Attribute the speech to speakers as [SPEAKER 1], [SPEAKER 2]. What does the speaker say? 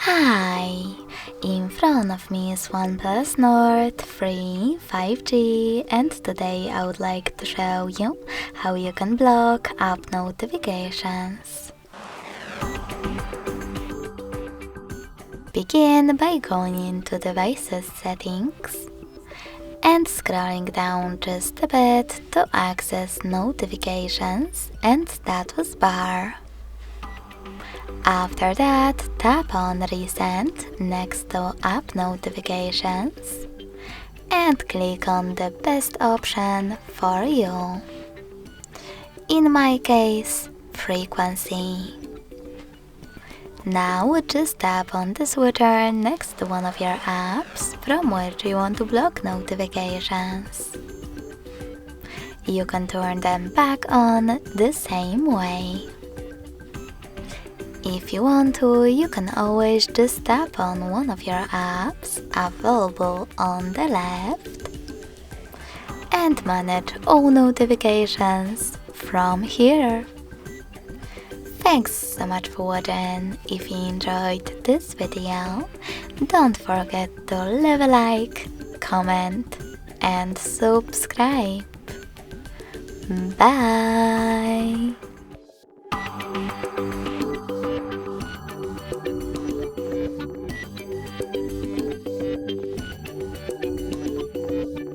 [SPEAKER 1] Hi! In front of me is OnePlus Nord 3 5G, and today I would like to show you how you can block app notifications. Begin by going into Devices Settings and scrolling down just a bit to access Notifications and Status Bar. After that, tap on Reset next to App Notifications and click on the best option for you. In my case, Frequency. Now just tap on the switcher next to one of your apps from which you want to block notifications. You can turn them back on the same way. If you want to, you can always just tap on one of your apps available on the left and manage all notifications from here. Thanks so much for watching. If you enjoyed this video, don't forget to leave a like, comment and subscribe. Bye!